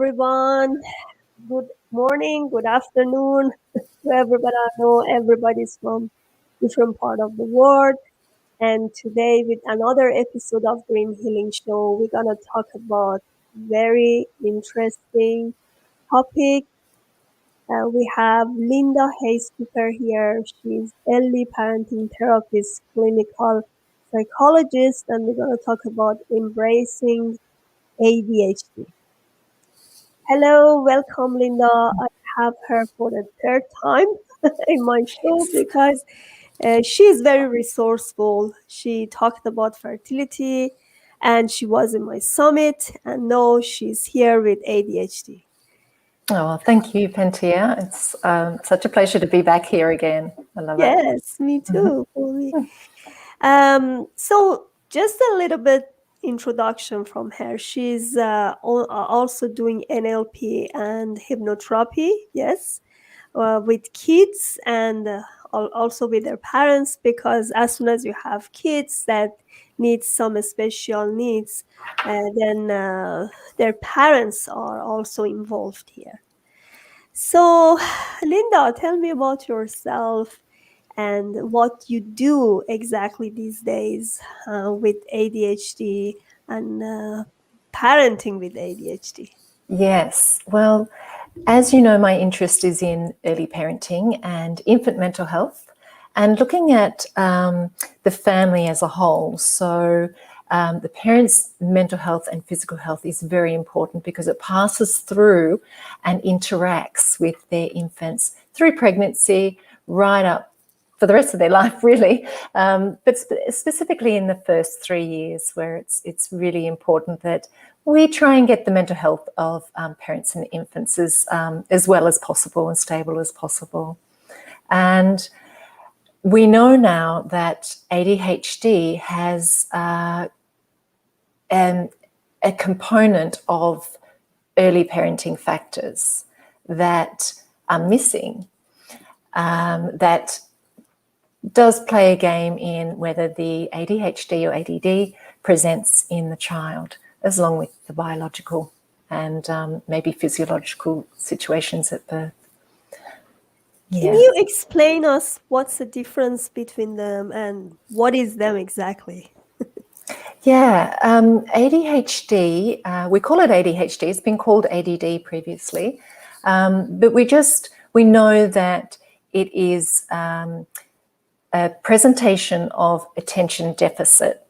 everyone. Good morning, good afternoon to everybody. I know everybody's from different part of the world. And today, with another episode of Dream Healing Show, we're gonna talk about very interesting topic. We have Linda Hayes Cooper here. She's early parenting therapist, clinical psychologist, and we're gonna talk about embracing ADHD. Hello, welcome, Linda. I have her for the third time in my show because she is very resourceful. She talked about fertility and she was in my summit, and now she's here with ADHD. Oh, thank you, Pantea. It's such a pleasure to be back here again. I love it. Yes, me too. So just a little bit introduction from her. She's also doing NLP and hypnotherapy, yes, with kids and also with their parents, because as soon as you have kids that need some special needs, then their parents are also involved here. So, Linda, tell me about yourself and what you do exactly these days with ADHD and parenting with ADHD. Yes. Well, as you know, my interest is in early parenting and infant mental health and looking at the family as a whole. So the parents' mental health and physical health is very important because it passes through and interacts with their infants through pregnancy right up for the rest of their life, really, but specifically in the first 3 years, where it's really important that we try and get the mental health of parents and infants as well as possible and stable as possible. And we know now that ADHD has a component of early parenting factors that are missing, that does play a game in whether the ADHD or ADD presents in the child, as long with the biological and maybe physiological situations at birth. Can you explain us what's the difference between them and what is them exactly? Yeah, ADHD, we call it ADHD. It's been called ADD previously, but we know that it is a presentation of attention deficit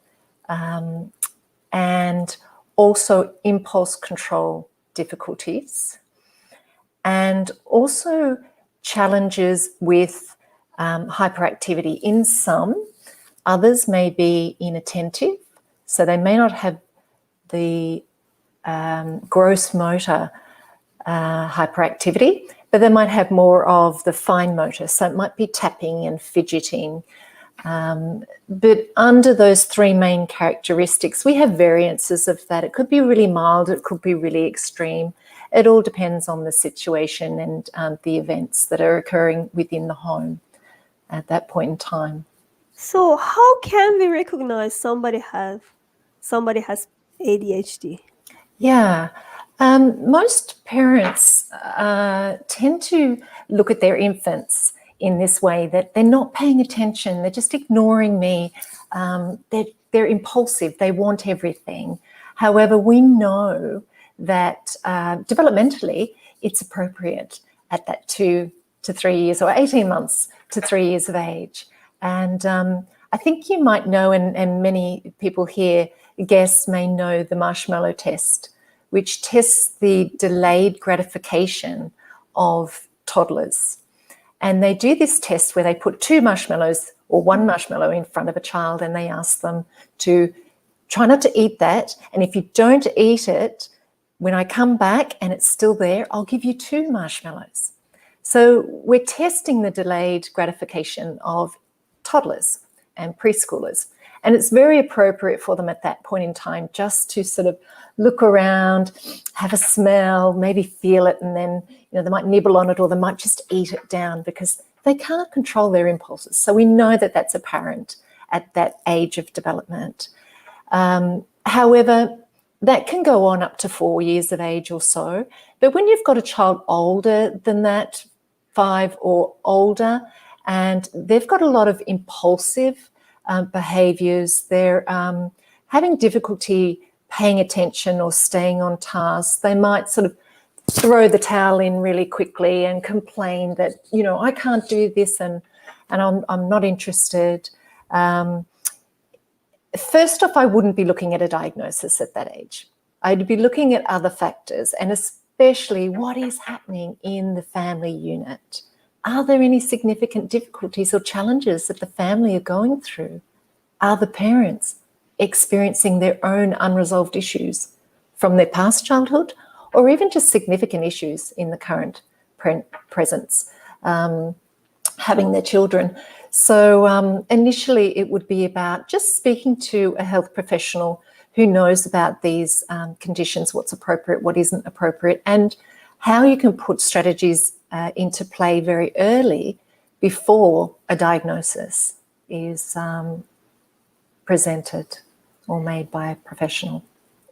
and also impulse control difficulties, and also challenges with hyperactivity in some. Others may be inattentive, so they may not have the gross motor hyperactivity, but they might have more of the fine motor. So it might be tapping and fidgeting. But under those three main characteristics, we have variances of that. It could be really mild, it could be really extreme. It all depends on the situation and the events that are occurring within the home at that point in time. So how can we recognize somebody has ADHD? Yeah. Most parents tend to look at their infants in this way, that they're not paying attention, they're just ignoring me, they're impulsive, they want everything. However, we know that developmentally it's appropriate at that 2 to 3 years or 18 months to 3 years of age. And I think you might know, and many people here, guests may know, the marshmallow test, which tests the delayed gratification of toddlers. And they do this test where they put 2 marshmallows or 1 marshmallow in front of a child, and they ask them to try not to eat that. And if you don't eat it, when I come back and it's still there, I'll give you 2 marshmallows. So we're testing the delayed gratification of toddlers and preschoolers. And it's very appropriate for them at that point in time just to sort of look around, have a smell, maybe feel it, and then they might nibble on it, or they might just eat it down because they can't control their impulses. So we know that that's apparent at that age of development. However, that can go on up to 4 years of age or so. But when you've got a child older than that, 5 or older, and they've got a lot of impulsive behaviours, they're having difficulty paying attention or staying on task, they might sort of throw the towel in really quickly and complain that, you know, I can't do this and I'm not interested. First off, I wouldn't be looking at a diagnosis at that age. I'd be looking at other factors, and especially what is happening in the family unit. Are there any significant difficulties or challenges that the family are going through? Are the parents experiencing their own unresolved issues from their past childhood, or even just significant issues in the current presence, having their children? So initially it would be about just speaking to a health professional who knows about these conditions, what's appropriate, what isn't appropriate, and how you can put strategies into play very early before a diagnosis is presented or made by a professional.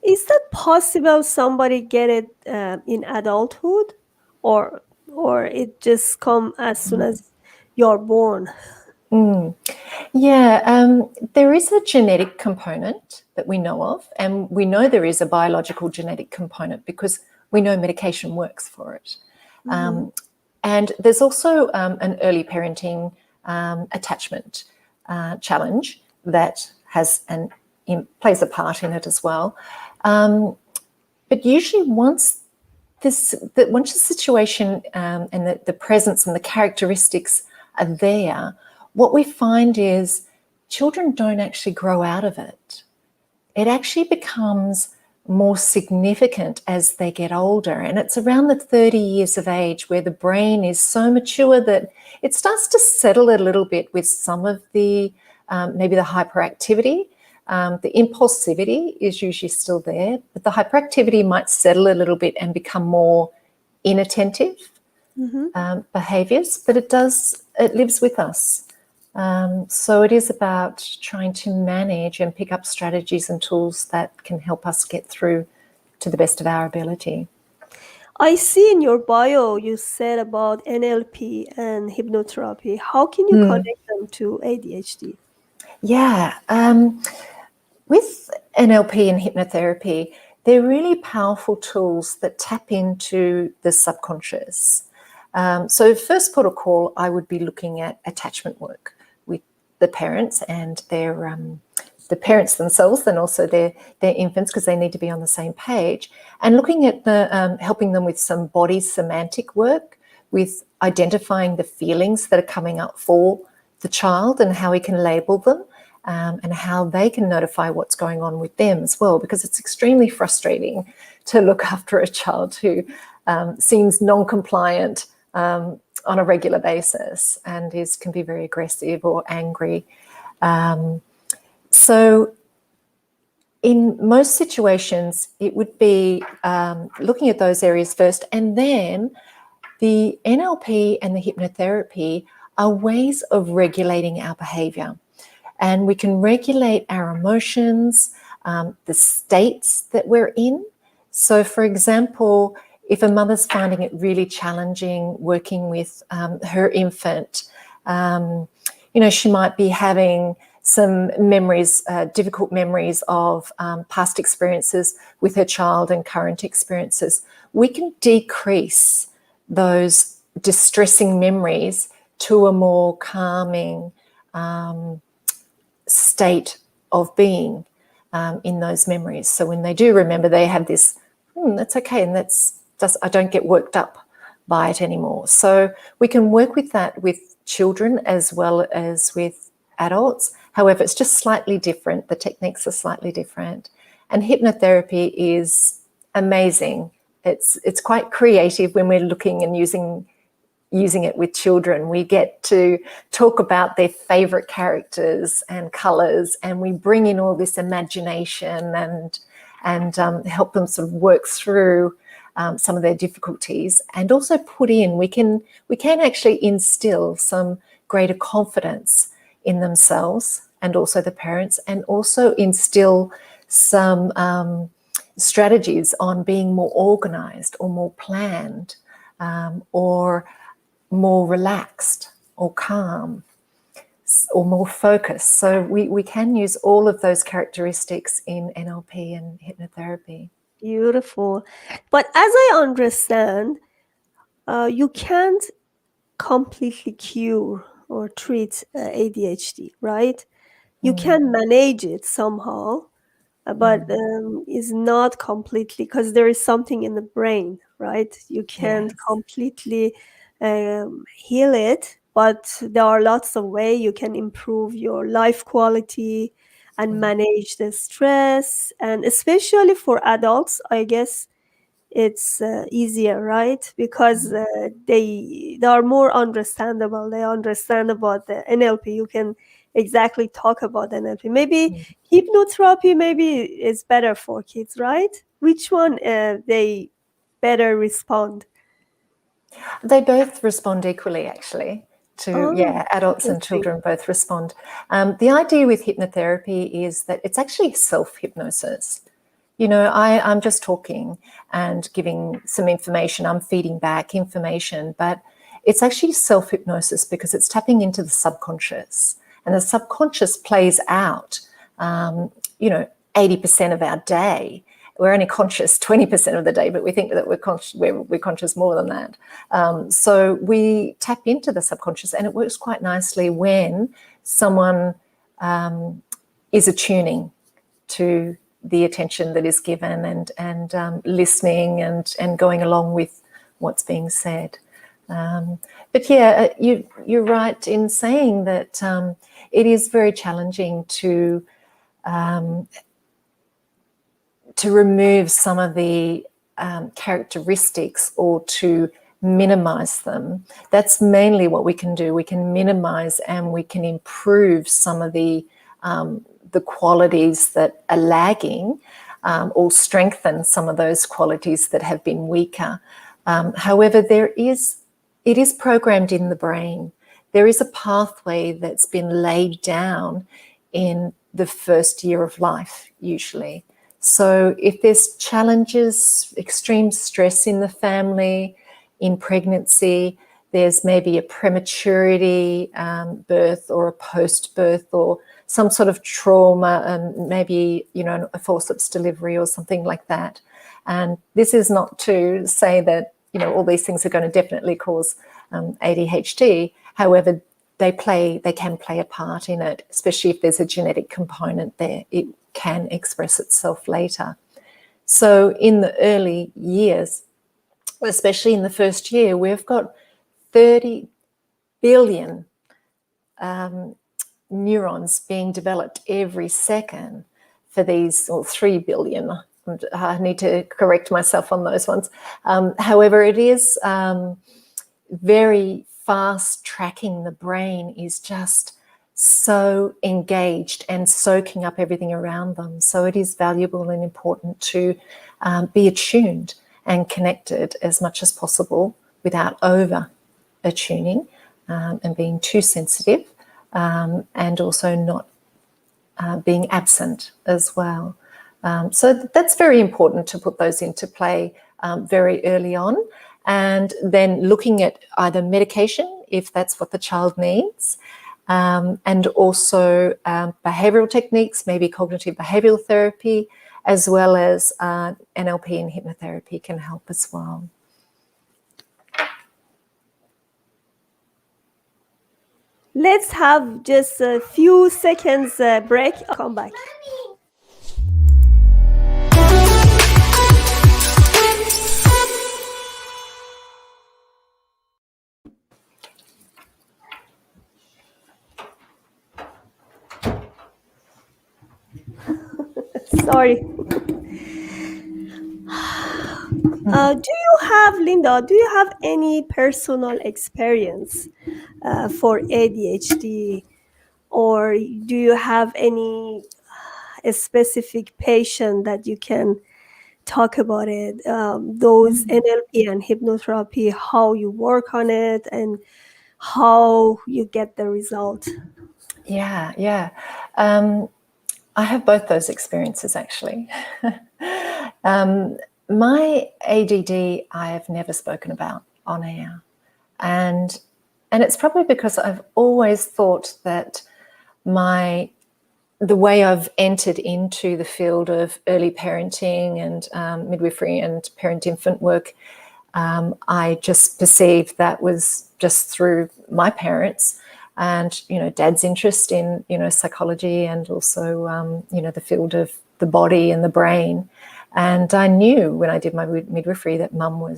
Is that possible somebody get it in adulthood, or it just come as soon as you're born? Yeah, there is a genetic component that we know of, and we know there is a biological genetic component because we know medication works for it. And there's also an early parenting attachment challenge that has plays a part in it as well. But usually once the situation and the presence and the characteristics are there, what we find is children don't actually grow out of it. It actually becomes more significant as they get older. And it's around the 30 years of age where the brain is so mature that it starts to settle a little bit with some of the, maybe the hyperactivity. The impulsivity is usually still there, but the hyperactivity might settle a little bit and become more inattentive behaviours, but it lives with us. So it is about trying to manage and pick up strategies and tools that can help us get through to the best of our ability. I see in your bio you said about NLP and hypnotherapy. How can you connect them to ADHD? Yeah. With NLP and hypnotherapy, they're really powerful tools that tap into the subconscious. So first port of call, I would be looking at attachment work with the parents and the parents themselves, and also their infants, because they need to be on the same page, and looking at the helping them with some body semantic work, with identifying the feelings that are coming up for the child and how we can label them. And how they can notify what's going on with them as well, because it's extremely frustrating to look after a child who seems non-compliant on a regular basis and can be very aggressive or angry. So in most situations, it would be looking at those areas first, and then the NLP and the hypnotherapy are ways of regulating our behaviour. And we can regulate our emotions, the states that we're in. So, for example, if a mother's finding it really challenging working with her infant, she might be having some memories, difficult memories of past experiences with her child and current experiences. We can decrease those distressing memories to a more calming state of being in those memories. So when they do remember, they have this, that's okay, and I don't get worked up by it anymore. So we can work with that with children as well as with adults. However, it's just slightly different. The techniques are slightly different. And hypnotherapy is amazing. It's quite creative when we're looking and using it with children. We get to talk about their favorite characters and colors, and we bring in all this imagination and help them sort of work through some of their difficulties, and also we can actually instill some greater confidence in themselves and also the parents, and also instill some strategies on being more organized or more planned, or more relaxed or calm or more focused. So we can use all of those characteristics in NLP and hypnotherapy. Beautiful. But as I understand, you can't completely cure or treat ADHD, right? You can manage it somehow, but is not completely, because there is something in the brain, right? You can't Yes. completely heal it, but there are lots of ways you can improve your life quality and manage the stress. And especially for adults, I guess it's easier, right? Because they are more understandable. They understand about the NLP. You can exactly talk about NLP. Maybe hypnotherapy maybe is better for kids, right? Which one they better respond? They both respond equally, actually. Oh, Adults and interesting. children both respond. The idea with hypnotherapy is that it's actually self-hypnosis. I'm just talking and giving some information. I'm feeding back information, but it's actually self-hypnosis because it's tapping into the subconscious. And the subconscious plays out, 80% of our day. We're only conscious 20% of the day, but we think that we're conscious more than that. So we tap into the subconscious, and it works quite nicely when someone is attuning to the attention that is given and listening and going along with what's being said. But yeah, you're right in saying that it is very challenging to remove some of the characteristics or to minimize them. That's mainly what we can do. We can minimize and we can improve some of the qualities that are lagging, or strengthen some of those qualities that have been weaker. However, it is programmed in the brain. There is a pathway that's been laid down in the first year of life, usually. So if there's challenges, extreme stress in the family, in pregnancy, there's maybe a prematurity birth or a post-birth or some sort of trauma, and maybe, a forceps delivery or something like that. And this is not to say that, all these things are going to definitely cause ADHD. However, they can play a part in it, especially if there's a genetic component there. It can express itself later. So in the early years, especially in the first year, we've got 30 billion neurons being developed every second for these, or 3 billion. I need to correct myself on those ones. However, it is very fast tracking. The brain is just so engaged and soaking up everything around them. So it is valuable and important to be attuned and connected as much as possible without over attuning and being too sensitive, and also not being absent as well. So that's very important to put those into play very early on, and then looking at either medication if that's what the child needs, and also behavioral techniques, maybe cognitive behavioral therapy, as well as NLP and hypnotherapy can help as well. Let's have just a few seconds break. I'll come back. Sorry. Linda, do you have any personal experience for ADHD, or do you have any specific patient that you can talk about it? Those NLP and hypnotherapy, how you work on it and how you get the result? Yeah. I have both those experiences, actually. My ADD, I have never spoken about on air. And it's probably because I've always thought that the way I've entered into the field of early parenting and midwifery and parent-infant work, I just perceived that was just through my parents and, Dad's interest in, psychology and also, the field of the body and the brain. And I knew when I did my midwifery that Mum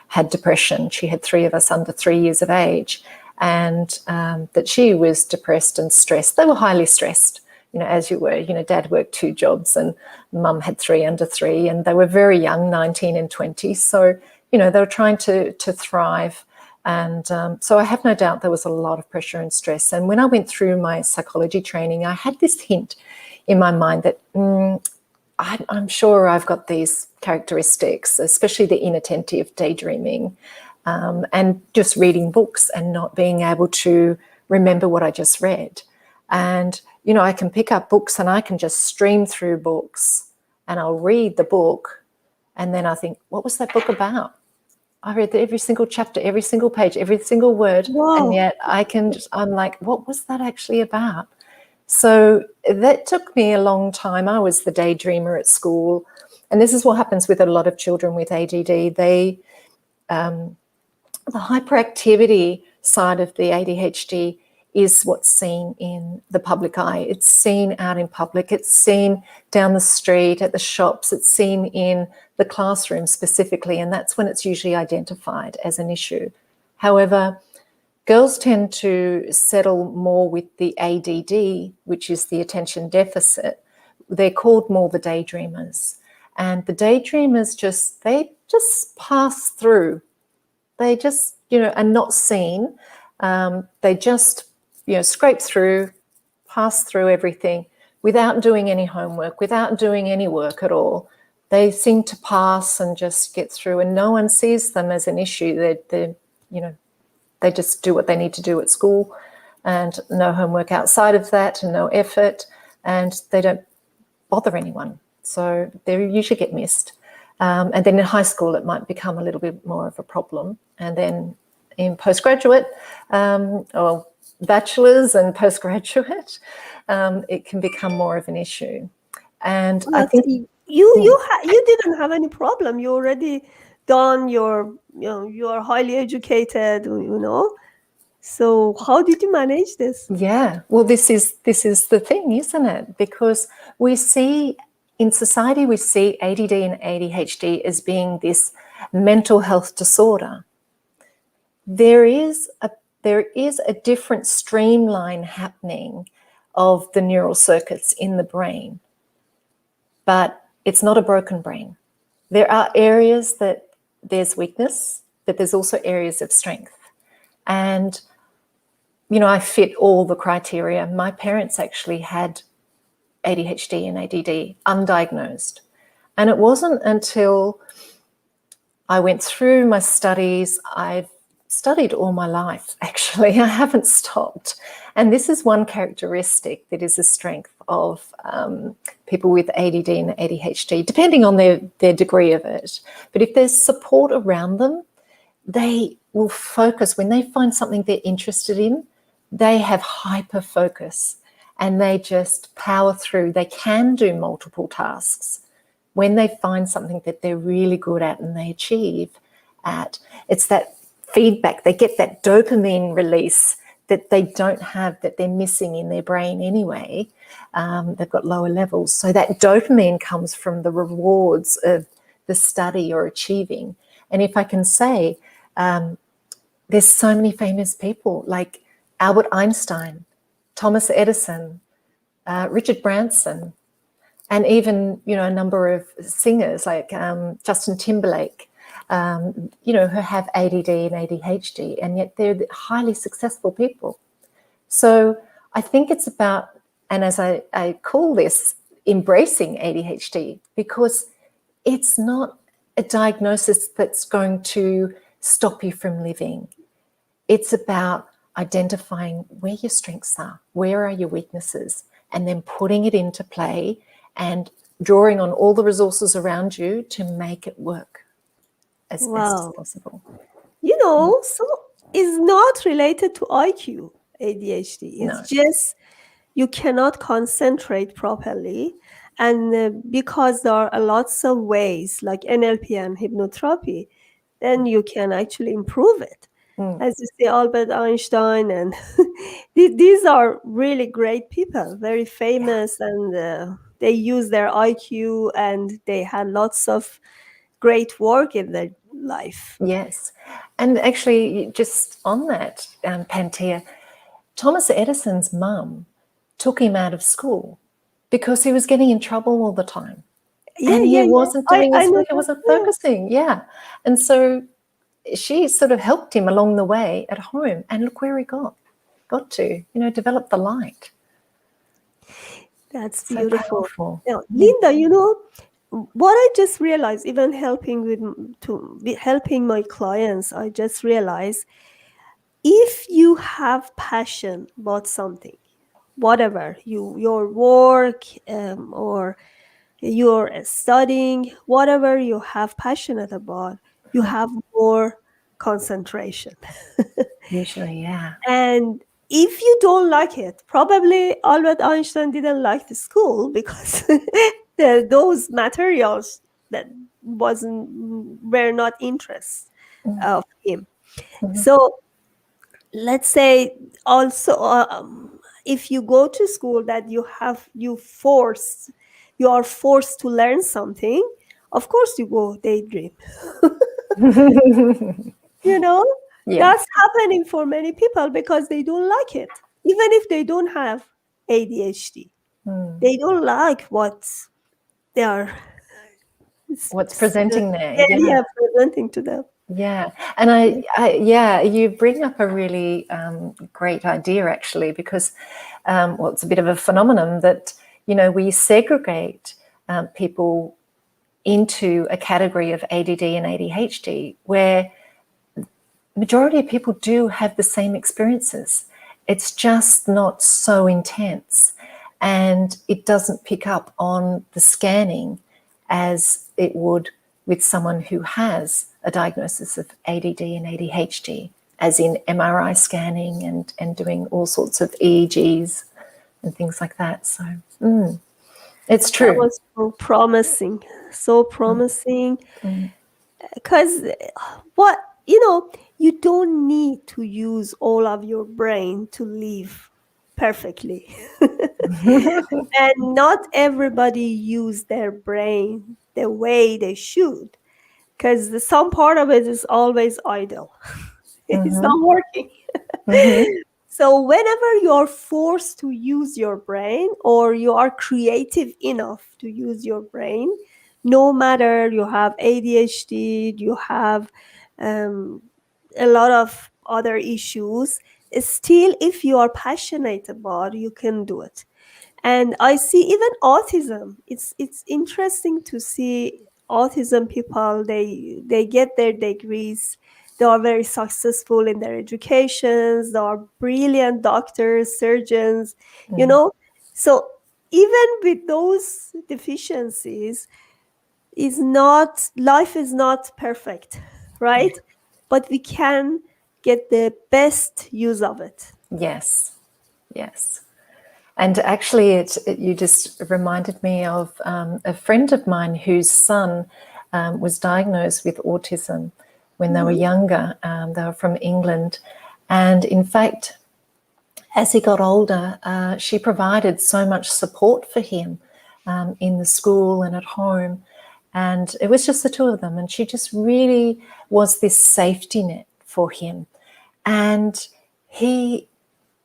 had depression. She had 3 of us under 3 years of age, and that she was depressed and stressed. They were highly stressed, as you were. Dad worked 2 jobs and Mum had 3 under 3, and they were very young, 19 and 20. So, they were trying to thrive. And so I have no doubt there was a lot of pressure and stress. And when I went through my psychology training, I had this hint in my mind that I'm sure I've got these characteristics, especially the inattentive daydreaming, and just reading books and not being able to remember what I just read. And, I can pick up books and I can just stream through books and I'll read the book and then I think, what was that book about? I read every single chapter, every single page, every single word. Wow. And yet I'm like, what was that actually about? So that took me a long time. I was the daydreamer at school. And this is what happens with a lot of children with ADD. The hyperactivity side of the ADHD is what's seen in the public eye. It's seen out in public. It's seen down the street, at the shops. It's seen in the classroom specifically, and that's when it's usually identified as an issue. However, girls tend to settle more with the ADD, which is the attention deficit. They're called more the daydreamers. And the daydreamers they just pass through. They just, are not seen. They just, scrape through, pass through everything without doing any homework, without doing any work at all. They seem to pass and just get through, and no one sees them as an issue. They just do what they need to do at school and no homework outside of that and no effort, and they don't bother anyone. So they usually get missed. And then in high school, it might become a little bit more of a problem. And then in postgraduate or bachelor's and postgraduate, it can become more of an issue. And I think you didn't have any problem. You already done you are highly educated, So how did you manage this? Yeah, well, this is the thing, isn't it? Because we see in society, we see ADD and ADHD as being this mental health disorder. There is a different streamline happening of the neural circuits in the brain, but it's not a broken brain. There are areas that there's weakness, but there's also areas of strength. And I fit all the criteria. My parents actually had ADHD and ADD undiagnosed. And it wasn't until I went through my studies, I've studied all my life, actually. I haven't stopped. And this is one characteristic that is a strength of people with ADD and ADHD, depending on their degree of it. But if there's support around them, they will focus. When they find something they're interested in, they have hyper focus and they just power through. They can do multiple tasks. When they find something that they're really good at and they achieve at, it's that feedback. They get that dopamine release that they don't have, that they're missing in their brain anyway. They've got lower levels. So that dopamine comes from the rewards of the study or achieving. And if I can say, there's so many famous people like Albert Einstein, Thomas Edison, Richard Branson, and even, a number of singers like Justin Timberlake, who have ADD and ADHD, and yet they're highly successful people. So I think it's about, and as I call this, embracing ADHD, because it's not a diagnosis that's going to stop you from living. It's about identifying where your strengths are, where are your weaknesses, and then putting it into play and drawing on all the resources around you to make it work as best as Wow. possible. So it's not related to IQ, ADHD. It's No. just you cannot concentrate properly. And because there are lots of ways like NLP and hypnotherapy, then you can actually improve it. Mm. As you say, Albert Einstein, and these are really great people, very famous, and they use their IQ and they had lots of great work in their life. Yes. And actually, just on that, Pantea, Thomas Edison's mum took him out of school because he was getting in trouble all the time. Yeah, And he yeah, yeah. wasn't I, doing I his know work, he that. wasn't Yeah. focusing. Yeah. And so she sort of helped him along the way at home. And look where he got to, develop the light. That's So beautiful. powerful. Now, Linda, what I just realized, even helping my clients, I just realized if you have passion about something, whatever your work, or you're studying, whatever you have passionate about, you have more concentration. Usually, yeah. And if you don't like it, probably Albert Einstein didn't like the school because those materials that wasn't were not interest of him. Mhm. So let's say also, if you go to school that you are forced to learn something, of course you go daydream. you know Yeah. that's happening for many people because they don't like it, even if they don't have ADHD. Mm. They don't like what they are What's presenting there? yeah, Yeah. yeah, presenting to them. Yeah, and yeah, you bring up a really great idea actually, because well, it's a bit of a phenomenon that we segregate people into a category of ADD and ADHD, where the majority of people do have the same experiences. It's just not so intense, and it doesn't pick up on the scanning as it would with someone who has a diagnosis of ADD and ADHD, as in MRI scanning and doing all sorts of EEGs and things like that. So it's That true. was so promising. Mm. Because what you know you don't need to use all of your brain to live perfectly. And not everybody use their brain the way they should, because some part of it is always idle. It's Mhm. not working. Mhm. So whenever you're forced to use your brain, or you are creative enough to use your brain, no matter you have ADHD, you have um, a lot of other issues, still, if you are passionate about, you can do it. And I see even autism, it's interesting to see autism people, they get their degrees, they are very successful in their educations, they are brilliant doctors, surgeons, you Mm. know so even with those deficiencies, life is not perfect, Yeah. right? But we can get the best use of it. Yes. Yes. And actually, you just reminded me of a friend of mine whose son was diagnosed with autism when they were Mhm. younger. They were from England. And in fact, as he got older, she provided so much support for him in the school and at home. And it was just the two of them. And she just really was this safety net for him. And he,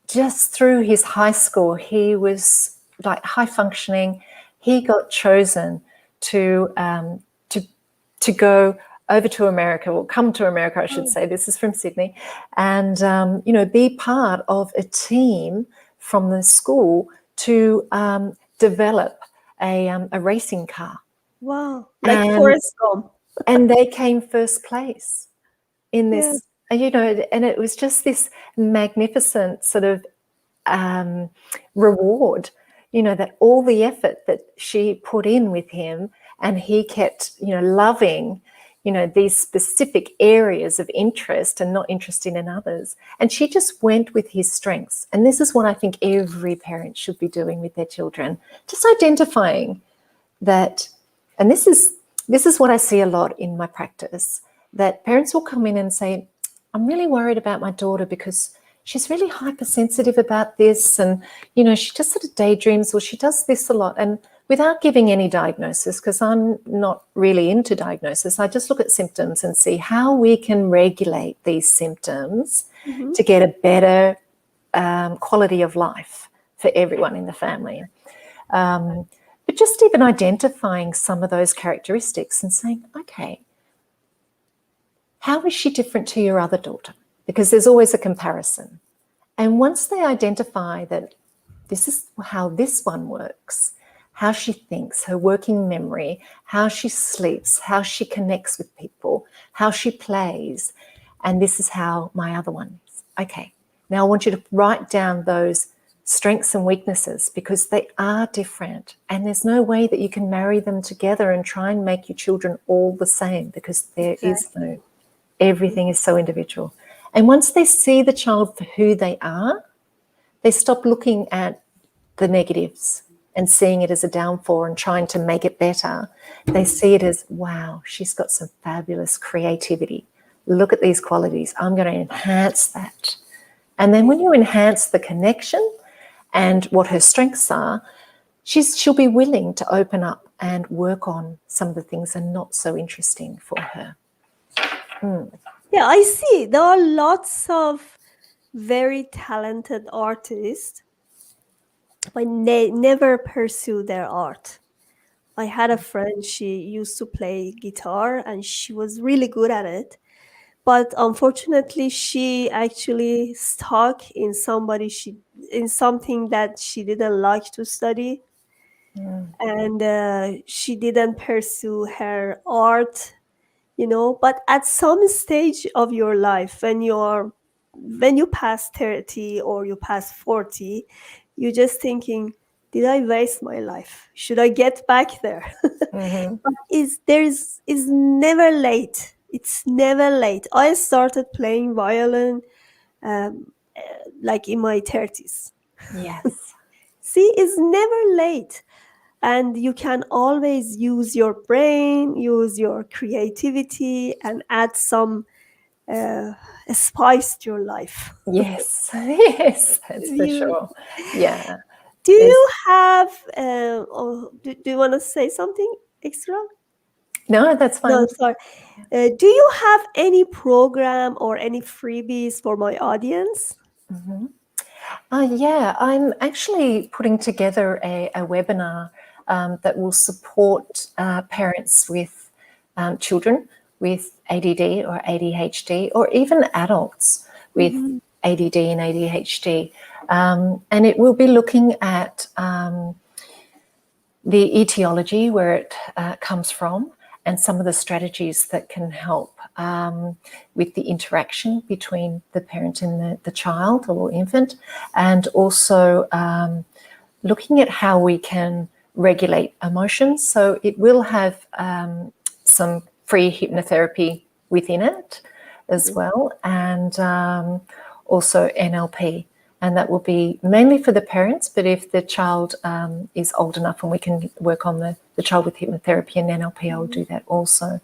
just through his high school, he was like high functioning. He got chosen to to to go over to America, or come to America, I should say. This is from Sydney, and be part of a team from the school to develop a racing car, Wow, like and Forrest Gump. they came first place in Yeah. this. And it was just this magnificent sort of reward, that all the effort that she put in with him, and he kept, loving, these specific areas of interest and not interested in others. And she just went with his strengths. And this is what I think every parent should be doing with their children, just identifying that. And this is what I see a lot in my practice, that parents will come in and say, I'm really worried about my daughter because she's really hypersensitive about this, and she just sort of daydreams, or she does this a lot. And without giving any diagnosis, because I'm not really into diagnosis, I just look at symptoms and see how we can regulate these symptoms to get a better quality of life for everyone in the family. But just even identifying some of those characteristics and saying, okay, how is she different to your other daughter? Because there's always a comparison. And once they identify that this is how this one works, how she thinks, her working memory, how she sleeps, how she connects with people, how she plays, and this is how my other one is. Okay, now I want you to write down those strengths and weaknesses, because they are different, and there's no way that you can marry them together and try and make your children all the same, because there is no, everything is so individual. And once they see the child for who they are, they stop looking at the negatives and seeing it as a downfall and trying to make it better. They see it as, wow, she's got some fabulous creativity. Look at these qualities. I'm going to enhance that. And then when you enhance the connection and what her strengths are, she'll be willing to open up and work on some of the things that are not so interesting for her. Yeah, I see. There are lots of very talented artists, but they never pursue their art. I had a friend, she used to play guitar and she was really good at it. But unfortunately, she actually stuck in something that she didn't like to study. And she didn't pursue her art, but at some stage of your life, when you pass 30 or you pass 40, you're just thinking, did I waste my life? Should I get back there? But is never late. It's never late. I started playing violin like in my 30s. Yes. See, it's never late. And you can always use your brain, use your creativity, and add some spice to your life. Yes. Yes, that's for You, sure. Yeah. do There's, you have, do you want to say something extra? no, that's No, fine. sorry. Do you have any program or any freebies for my audience? Yeah, I'm actually putting together a webinar that will support parents with children with ADD or ADHD, or even adults with ADD and ADHD. And it will be looking at the etiology, where it comes from, and some of the strategies that can help with the interaction between the parent and the child or infant, and also looking at how we can regulate emotions. So it will have some free hypnotherapy within it as well, and also NLP. And that will be mainly for the parents, but if the child is old enough and we can work on the child with hypnotherapy and NLP, I'll do that also.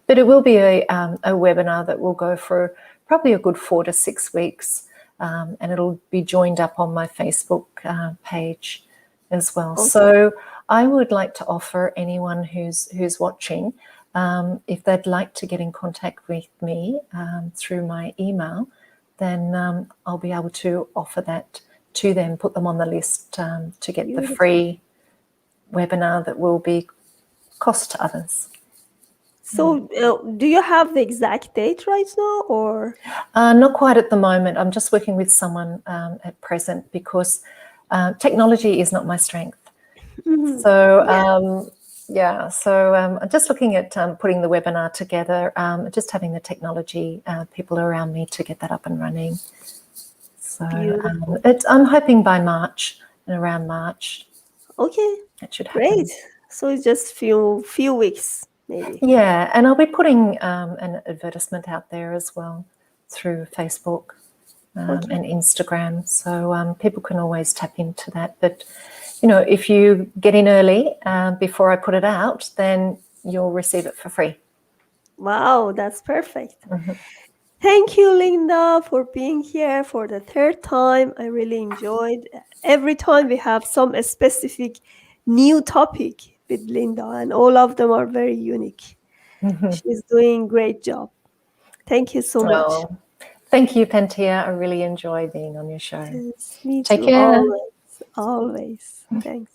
But it will be a webinar that will go for probably a good 4 to 6 weeks, and it'll be joined up on my Facebook page as well. Okay. So I would like to offer anyone who's watching, if they'd like to get in contact with me through my email, then I'll be able to offer that to them, put them on the list to get the free webinar that will be cost to others. So do you have the exact date right now, or? Not quite at the moment. I'm just working with someone at present, because technology is not my strength. So so I'm just looking at putting the webinar together, just having the technology people around me to get that up and running. So I'm hoping by March, and around March. Okay, That should great. happen. So it's just few weeks, maybe. Yeah, and I'll be putting an advertisement out there as well through Facebook Okay. and Instagram, so people can always tap into that. But you know, if you get in early before I put it out, then you'll receive it for free. Wow, that's perfect. Mhm. Thank you, Linda, for being here for the third time. I really enjoyed. Every time we have some specific new topic with Linda, and all of them are very unique. She's doing great job. Thank you so much. Oh, thank you, Pantea. I really enjoy being on your show. Yes, me Take too. care. Always, always. Thanks.